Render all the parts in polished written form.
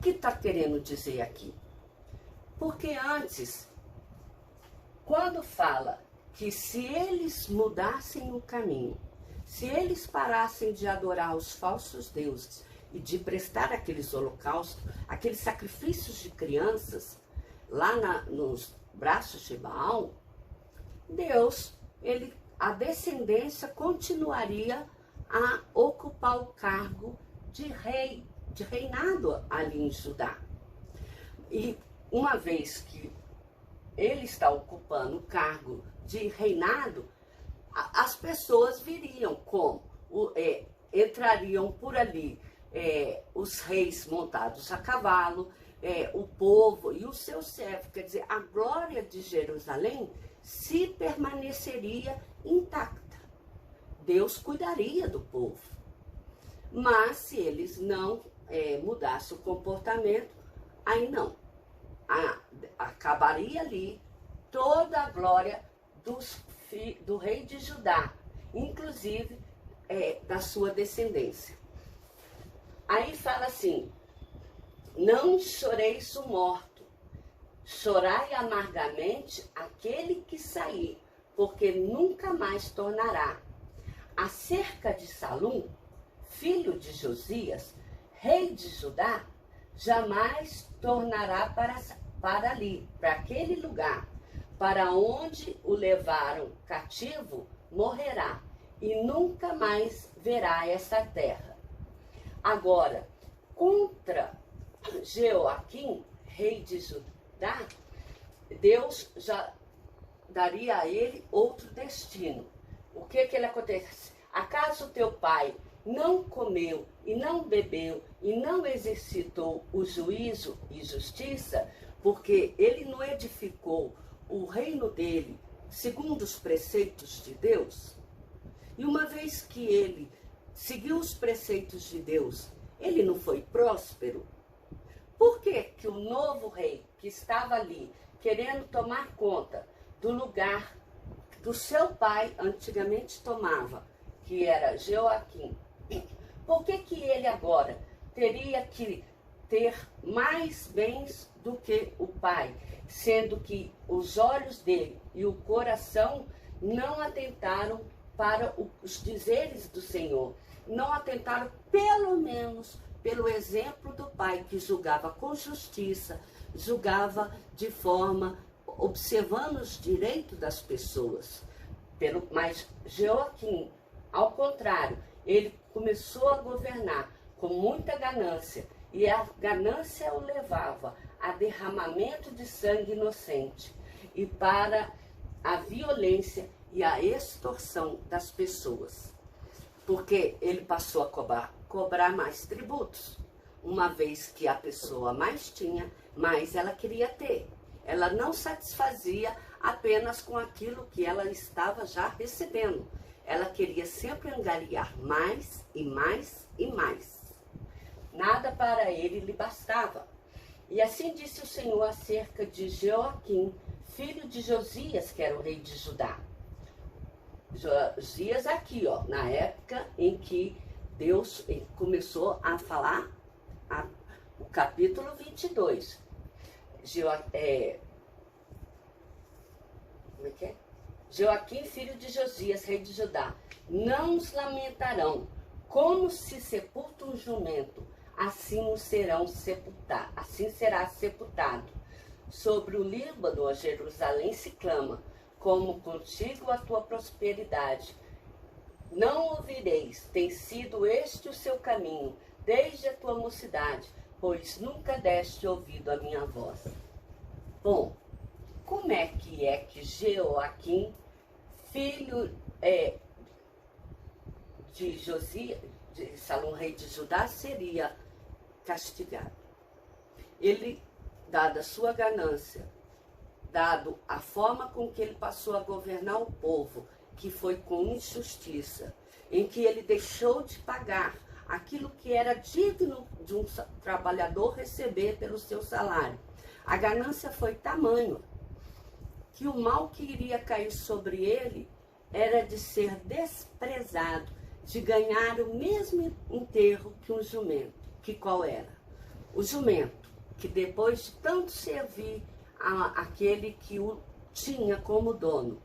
que está querendo dizer aqui? Porque antes, quando fala que se eles mudassem o caminho, se eles parassem de adorar os falsos deuses e de prestar aqueles holocaustos, aqueles sacrifícios de crianças lá nos braços de Baal, Deus, a descendência continuaria a ocupar o cargo de rei, de reinado ali em Judá. E uma vez que ele está ocupando o cargo de reinado, as pessoas viriam como? Entrariam por ali os reis montados a cavalo, o povo e o seu servo. Quer dizer, a glória de Jerusalém se permaneceria intacta. Deus cuidaria do povo. Mas se eles não mudassem o comportamento, aí não. Acabaria ali toda a glória do rei de Judá, inclusive da sua descendência. Aí fala assim: não choreis o morto, chorai amargamente aquele que sair, porque nunca mais tornará. Acerca de Salum, filho de Josias, rei de Judá, jamais tornará para ali, para aquele lugar, para onde o levaram cativo, morrerá, e nunca mais verá essa terra. Agora, contra Jeoaquim, rei de Judá, Deus já daria a ele outro destino. O que ele acontece? Acaso teu pai não comeu e não bebeu e não exercitou o juízo e justiça, porque ele não edificou o reino dele segundo os preceitos de Deus? E uma vez que ele seguiu os preceitos de Deus, ele não foi próspero? Por que que o novo rei que estava ali querendo tomar conta do lugar do seu pai antigamente tomava, que era Jeoaquim, por que que ele agora teria que ter mais bens do que o pai, sendo que os olhos dele e o coração não atentaram para os dizeres do Senhor, não atentaram pelo menos pelo exemplo do pai, que julgava com justiça, julgava de forma observando os direitos das pessoas. Mas Jeoaquim, ao contrário, ele começou a governar com muita ganância, e a ganância o levava a derramamento de sangue inocente e para a violência e a extorsão das pessoas. Porque ele passou a cobrar mais tributos, uma vez que a pessoa mais tinha, mais ela queria ter. Ela não satisfazia apenas com aquilo que ela estava já recebendo. Ela queria sempre angariar mais e mais e mais. Nada para ele lhe bastava. E assim disse o Senhor acerca de Jeoaquim, filho de Josias, que era o rei de Judá. Josias aqui, ó, na época em que Deus começou a falar o capítulo 22. Jeoaquim, filho de Josias, rei de Judá. Não os lamentarão, como se sepulta um jumento, assim será sepultado. Sobre o Líbano, a Jerusalém se clama, como contigo a tua prosperidade. Não ouvireis, tem sido este o seu caminho, desde a tua mocidade, pois nunca deste ouvido a minha voz. Bom, como é que Jeoaquim, filho de Josias, de Salom, rei de Judá, seria castigado? Ele, dada a sua ganância, dado a forma com que ele passou a governar o povo, que foi com injustiça, em que ele deixou de pagar aquilo que era digno de um trabalhador receber pelo seu salário. A ganância foi tamanho que o mal que iria cair sobre ele era de ser desprezado, de ganhar o mesmo enterro que um jumento. Que qual era? O jumento, que depois de tanto servir aquele que o tinha como dono,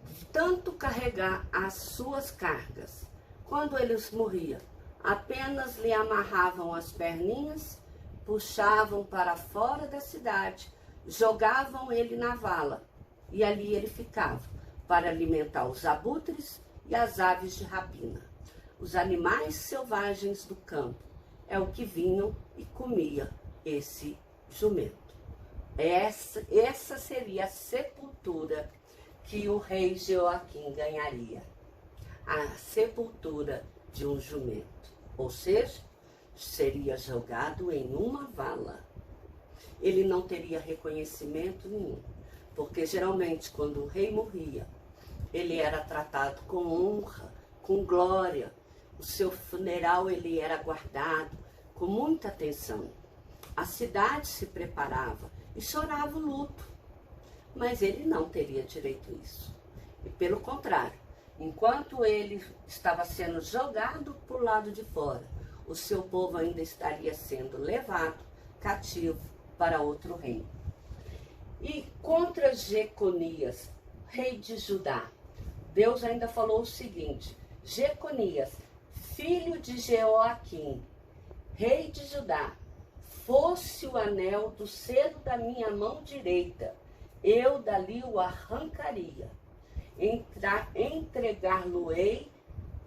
de tanto carregar as suas cargas, quando ele morria, apenas lhe amarravam as perninhas, puxavam para fora da cidade, jogavam ele na vala, e ali ele ficava, para alimentar os abutres e as aves de rapina. Os animais selvagens do campo é o que vinham e comia esse jumento. Essa seria a sepultura que o rei Joaquim ganharia. A sepultura de um jumento. Ou seja, seria jogado em uma vala. Ele não teria reconhecimento nenhum. Porque geralmente quando o rei morria, ele era tratado com honra, com glória. O seu funeral ele era guardado com muita atenção. A cidade se preparava e chorava o luto. Mas ele não teria direito a isso. E pelo contrário, enquanto ele estava sendo jogado para o lado de fora, o seu povo ainda estaria sendo levado cativo para outro reino. E contra Jeconias, rei de Judá, Deus ainda falou o seguinte: Jeconias, filho de Jeoaquim, rei de Judá, fosse o anel do cero da minha mão direita, eu dali o arrancaria. Entregar-lo-ei,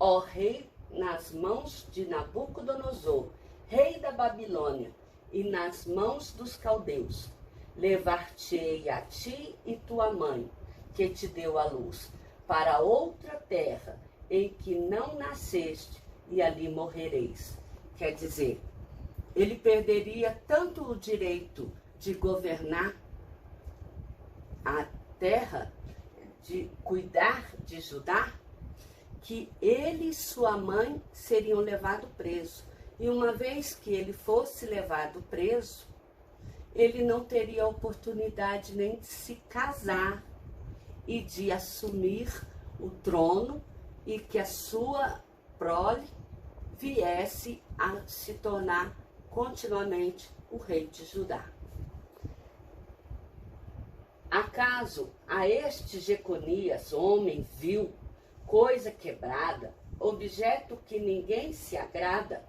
ó rei, nas mãos de Nabucodonosor, rei da Babilônia, e nas mãos dos caldeus. Levar-te-ei a ti e tua mãe, que te deu a luz, para outra terra em que não nasceste, e ali morrereis. Quer dizer, ele perderia tanto o direito de governar a terra, de cuidar de Judá, que ele e sua mãe seriam levados presos. E uma vez que ele fosse levado preso, ele não teria oportunidade nem de se casar e de assumir o trono e que a sua prole viesse a se tornar continuamente o rei de Judá. Acaso a este Jeconias, homem vil, coisa quebrada, objeto que ninguém se agrada,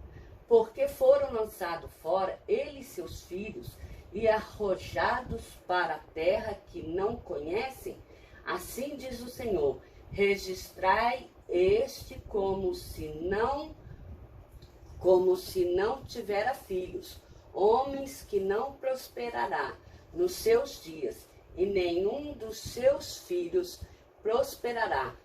porque foram lançados fora ele e seus filhos e arrojados para a terra que não conhecem? Assim diz o Senhor: registrai este como se não tivera filhos, homens que não prosperará nos seus dias, e nenhum dos seus filhos prosperará,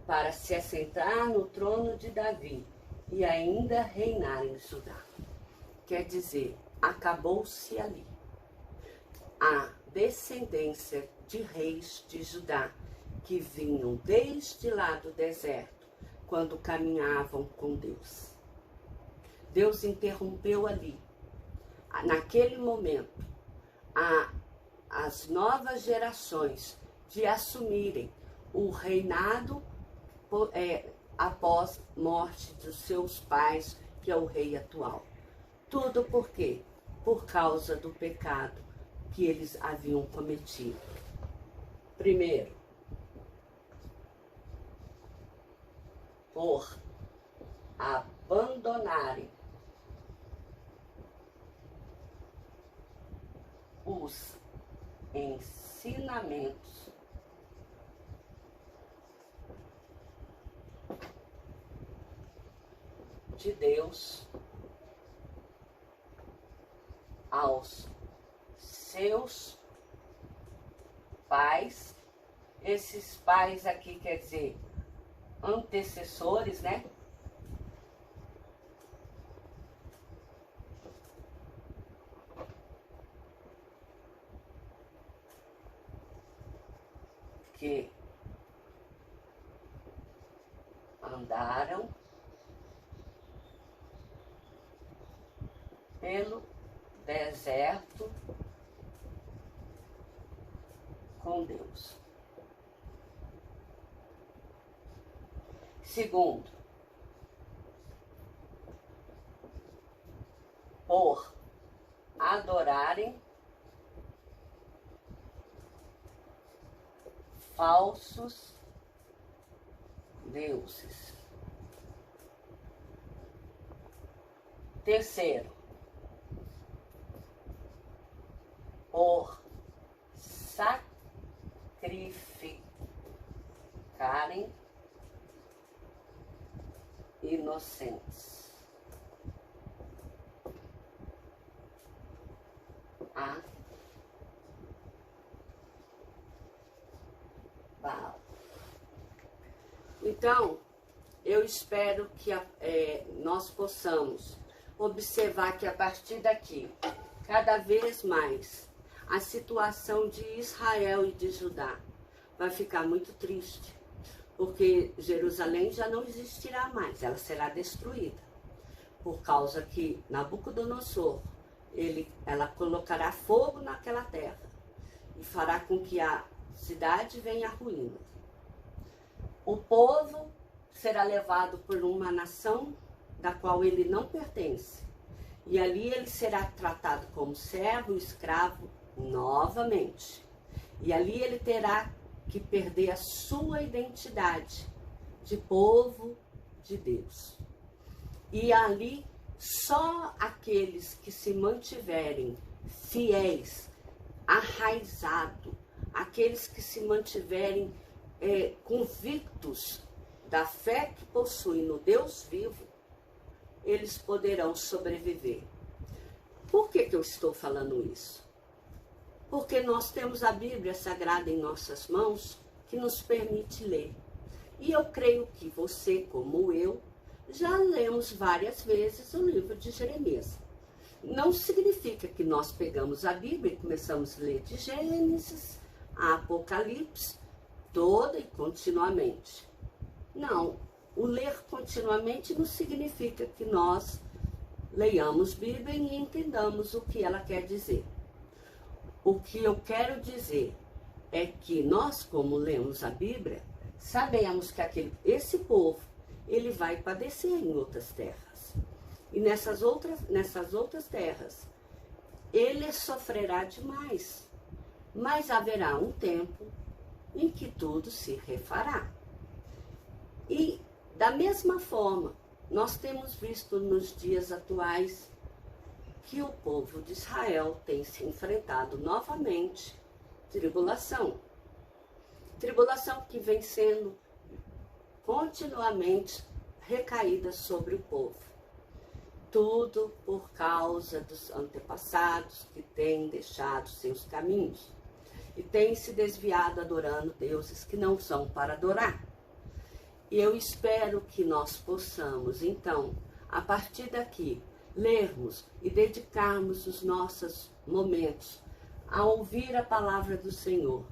para se assentar no trono de Davi e ainda reinar em Judá. Quer dizer, acabou-se ali a descendência de reis de Judá que vinham desde lá do deserto, quando caminhavam com Deus. Deus interrompeu ali, naquele momento, as novas gerações de assumirem o reinado após morte dos seus pais, que é o rei atual. Tudo por quê? Por causa do pecado que eles haviam cometido. Primeiro, por abandonarem os ensinamentos de Deus aos seus pais. Esses pais aqui quer dizer antecessores, né? Que andaram pelo deserto com Deus. Segundo, por adorarem falsos deuses. Terceiro, por sacrificarem inocentes a Baal. Então, eu espero que nós possamos observar que a partir daqui, cada vez mais, a situação de Israel e de Judá vai ficar muito triste, porque Jerusalém já não existirá mais, ela será destruída, por causa que Nabucodonosor, ela colocará fogo naquela terra e fará com que a cidade venha à ruína. O povo será levado por uma nação da qual ele não pertence, e ali ele será tratado como servo e escravo novamente. E ali ele terá que perder a sua identidade de povo de Deus. E ali só aqueles que se mantiverem fiéis, arraizados, aqueles que se mantiverem convictos da fé que possuem no Deus vivo, eles poderão sobreviver. Por que eu estou falando isso? Porque nós temos a Bíblia Sagrada em nossas mãos, que nos permite ler. E eu creio que você, como eu, já lemos várias vezes o livro de Jeremias. Não significa que nós pegamos a Bíblia e começamos a ler de Gênesis a Apocalipse, toda e continuamente. Não, o ler continuamente não significa que nós leiamos Bíblia e entendamos o que ela quer dizer. O que eu quero dizer é que nós, como lemos a Bíblia, sabemos que esse povo, ele vai padecer em outras terras. E nessas outras terras, ele sofrerá demais. Mas haverá um tempo em que tudo se refará. E da mesma forma, nós temos visto nos dias atuais que o povo de Israel tem se enfrentado novamente tribulação. Tribulação que vem sendo continuamente recaída sobre o povo. Tudo por causa dos antepassados que têm deixado seus caminhos e têm se desviado adorando deuses que não são para adorar. E eu espero que nós possamos, então, a partir daqui, lermos e dedicarmos os nossos momentos a ouvir a palavra do Senhor,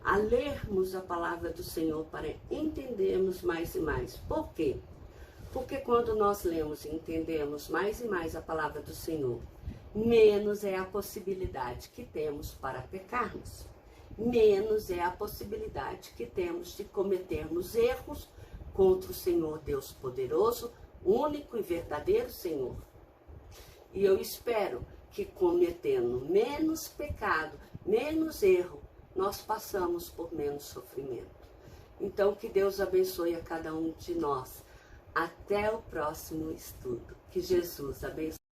a lermos a palavra do Senhor para entendermos mais e mais. Por quê? Porque quando nós lemos e entendemos mais e mais a palavra do Senhor, menos é a possibilidade que temos para pecarmos. Menos é a possibilidade que temos de cometermos erros contra o Senhor Deus poderoso, único e verdadeiro Senhor. E eu espero que cometendo menos pecado, menos erro, nós passamos por menos sofrimento. Então que Deus abençoe a cada um de nós. Até o próximo estudo. Que Jesus abençoe.